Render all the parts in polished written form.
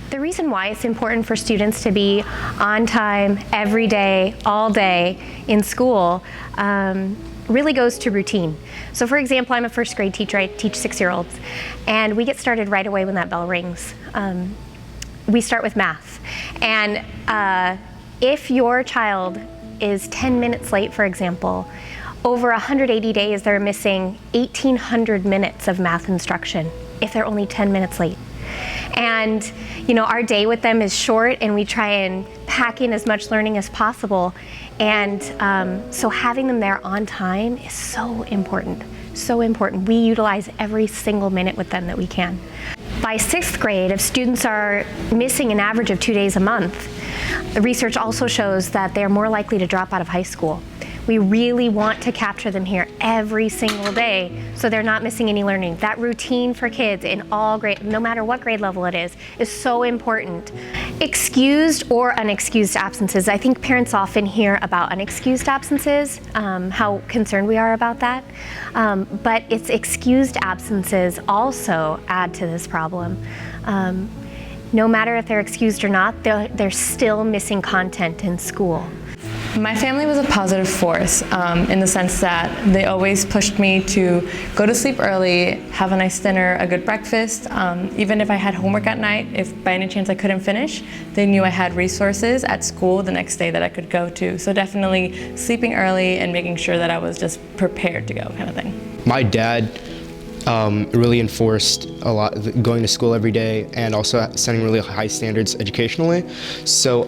the reason why it's important for students to be on time, every day, all day in school really goes to routine. So for example, I'm a first grade teacher. I teach 6-year-olds, and we get started right away when that bell rings. We start with math. And if your child is 10 minutes late, for example, over 180 days, they're missing 1,800 minutes of math instruction if they're only 10 minutes late. And our day with them is short, and we try and pack in as much learning as possible. And so having them there on time is so important, so important. We utilize every single minute with them that we can. By 6th grade, if students are missing an average of 2 days a month, the research also shows that they're more likely to drop out of high school. We really want to capture them here every single day so they're not missing any learning. That routine for kids in all grade, no matter what grade level it is so important. Excused or unexcused absences. I think parents often hear about unexcused absences, how concerned we are about that. But it's excused absences also add to this problem. No matter if they're excused or not, they're still missing content in school. My family was a positive force in the sense that they always pushed me to go to sleep early, have a nice dinner, a good breakfast. Even if I had homework at night, if by any chance I couldn't finish, they knew I had resources at school the next day that I could go to. So definitely sleeping early and making sure that I was just prepared to go, kind of thing. My dad really enforced a lot going to school every day and also setting really high standards educationally. So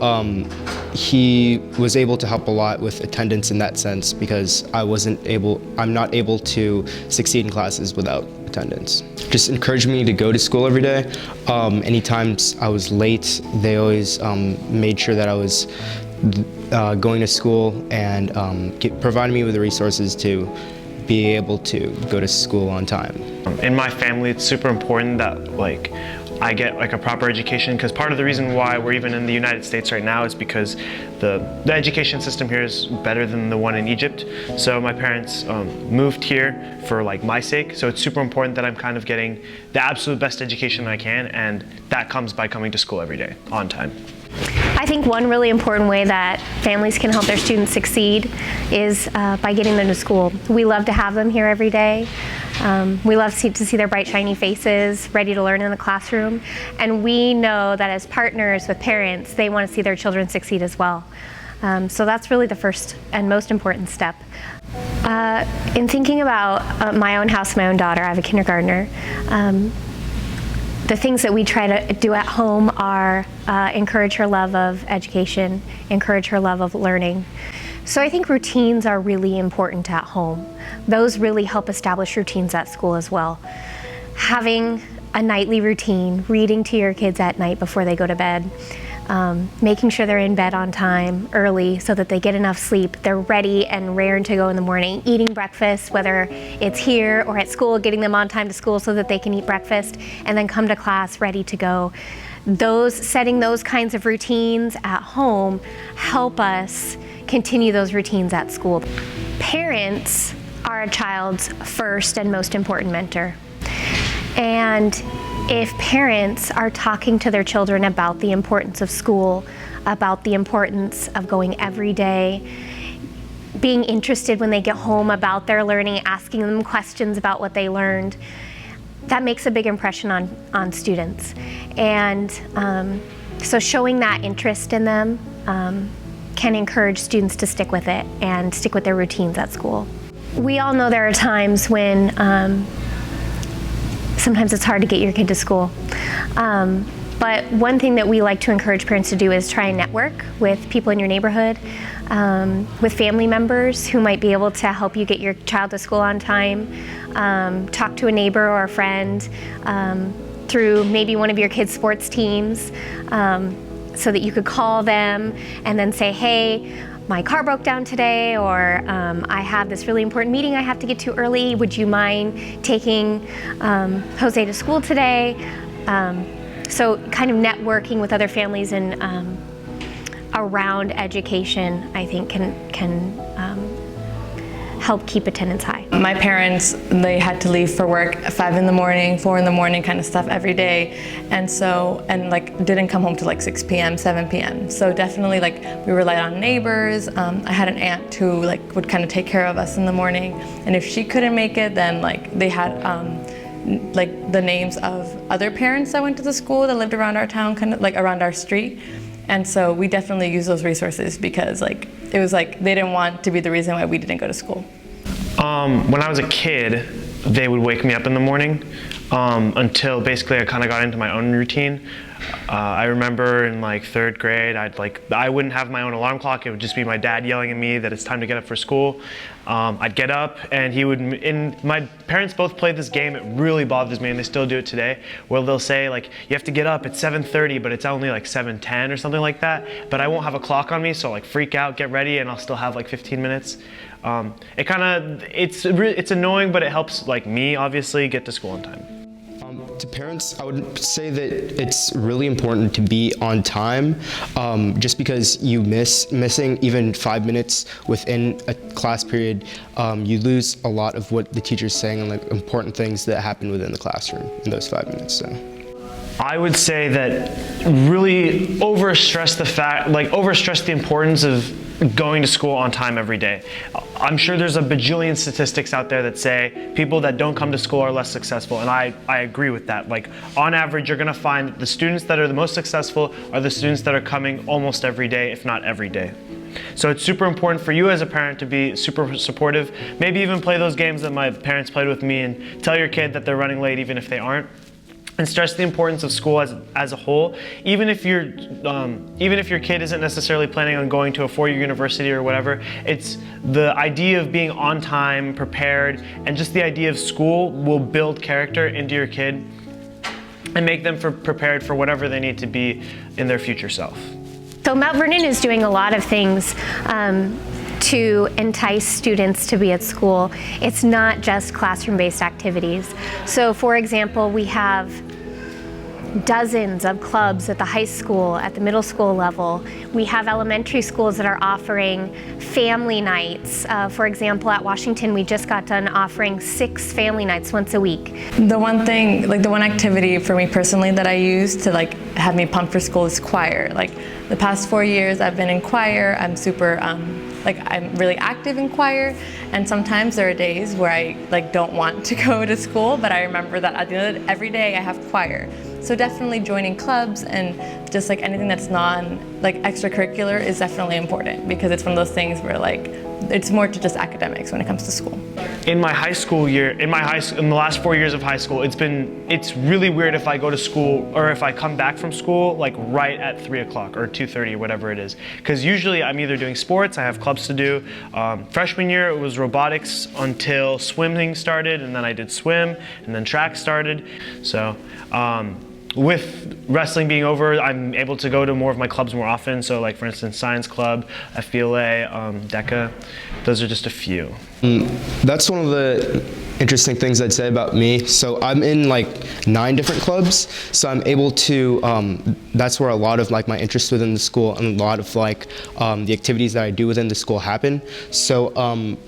he was able to help a lot with attendance in that sense, because I'm not able to succeed in classes without attendance. Just encouraged me to go to school every day. Anytime I was late, they always made sure that I was going to school and providing me with the resources to be able to go to school on time. In my family, it's super important that I get a proper education, because part of the reason why we're even in the United States right now is because the education system here is better than the one in Egypt. So my parents moved here for my sake. So it's super important that I'm kind of getting the absolute best education I can, and that comes by coming to school every day on time. I think one really important way that families can help their students succeed is by getting them to school. We love to have them here every day. We love to see their bright, shiny faces, ready to learn in the classroom. And we know that as partners with parents, they want to see their children succeed as well. So that's really the first and most important step. In thinking about my own house, my own daughter, I have a kindergartner. The things that we try to do at home are encourage her love of education, encourage her love of learning. So I think routines are really important at home. Those really help establish routines at school as well. Having a nightly routine, reading to your kids at night before they go to bed, making sure they're in bed on time early so that they get enough sleep, they're ready and raring to go in the morning, eating breakfast, whether it's here or at school, getting them on time to school so that they can eat breakfast and then come to class ready to go. Setting those kinds of routines at home help us continue those routines at school. Parents are a child's first and most important mentor. And if parents are talking to their children about the importance of school, about the importance of going every day, being interested when they get home about their learning, asking them questions about what they learned, that makes a big impression on students. And so showing that interest in them can encourage students to stick with it and stick with their routines at school. We all know there are times when sometimes it's hard to get your kid to school. But one thing that we like to encourage parents to do is try and network with people in your neighborhood, with family members who might be able to help you get your child to school on time. Talk to a neighbor or a friend through maybe one of your kids' sports teams, so that you could call them and then say, hey, my car broke down today, or I have this really important meeting I have to get to early. Would you mind taking Jose to school today? So kind of networking with other families and around education, I think can help keep attendance high? My parents, they had to leave for work at 5 in the morning, 4 in the morning kind of stuff every day. And like didn't come home till like 6 p.m., 7 p.m. So definitely like we relied on neighbors. I had an aunt who like would kind of take care of us in the morning. And if she couldn't make it, then like they had like the names of other parents that went to the school that lived around our town, kind of like around our street. And so we definitely used those resources because like it was like they didn't want to be the reason why we didn't go to school. When I was a kid, they would wake me up in the morning until basically I kind of got into my own routine. I remember in like 3rd grade, I wouldn't have my own alarm clock. It would just be my dad yelling at me that it's time to get up for school. I'd get up and my parents both played this game. It really bothers me, and they still do it today, where they'll say like, you have to get up at 7:30, but it's only like 7:10 or something like that. But I won't have a clock on me, so I'll like freak out, get ready, and I'll still have like 15 minutes. It's annoying, but it helps like me obviously get to school on time. To parents, I would say that it's really important to be on time, just because you missing even 5 minutes within a class period, you lose a lot of what the teacher's saying and like important things that happen within the classroom in those 5 minutes. So I would say that really overstress the importance of going to school on time every day. I'm sure there's a bajillion statistics out there that say people that don't come to school are less successful, and I agree with that. Like on average, you're gonna find that the students that are the most successful are the students that are coming almost every day, if not every day. So it's super important for you as a parent to be super supportive, maybe even play those games that my parents played with me and tell your kid that they're running late even if they aren't. And stress the importance of school as a whole. Even if your kid isn't necessarily planning on going to a 4-year university or whatever, it's the idea of being on time, prepared, and just the idea of school will build character into your kid and make them prepared for whatever they need to be in their future self. So Mount Vernon is doing a lot of things to entice students to be at school. It's not just classroom-based activities. So for example, we have dozens of clubs at the high school, at the middle school level. We have elementary schools that are offering family nights. For example, at Washington, we just got done offering 6 family nights once a week. The one thing, like the one activity for me personally that I use to like have me pumped for school is choir. Like the past 4 years I've been in choir. I'm super, I'm really active in choir, and sometimes there are days where I like don't want to go to school, but I remember that at the end of every day I have choir. So definitely joining clubs and just like anything that's extracurricular is definitely important, because it's one of those things where like it's more to just academics when it comes to school. In my high school year, in the last 4 years of high school, it's really weird if I go to school or if I come back from school like right at 3 o'clock or 2:30 or whatever it is. Because usually I'm either doing sports, I have clubs to do. Freshman year it was robotics until swimming started, and then I did swim, and then track started. So with wrestling being over, I'm able to go to more of my clubs more often. So like for instance, Science Club, FBLA, DECA, those are just a few. That's one of the interesting things I'd say about me. So I'm in like 9 different clubs, so I'm able to, that's where a lot of like my interests within the school and a lot of like the activities that I do within the school happen. So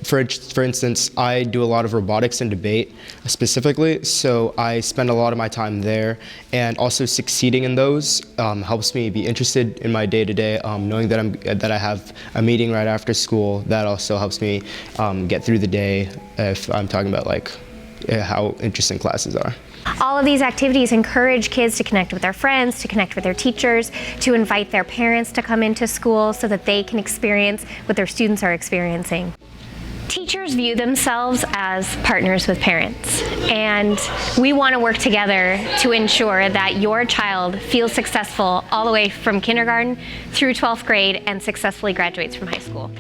for instance, I do a lot of robotics and debate specifically, so I spend a lot of my time there, and also succeeding in those helps me be interested in my day-to-day, knowing that I have a meeting right after school. That also helps me get through the day if I'm talking about like how interesting classes are. All of these activities encourage kids to connect with their friends, to connect with their teachers, to invite their parents to come into school so that they can experience what their students are experiencing. Teachers view themselves as partners with parents, and we want to work together to ensure that your child feels successful all the way from kindergarten through 12th grade and successfully graduates from high school.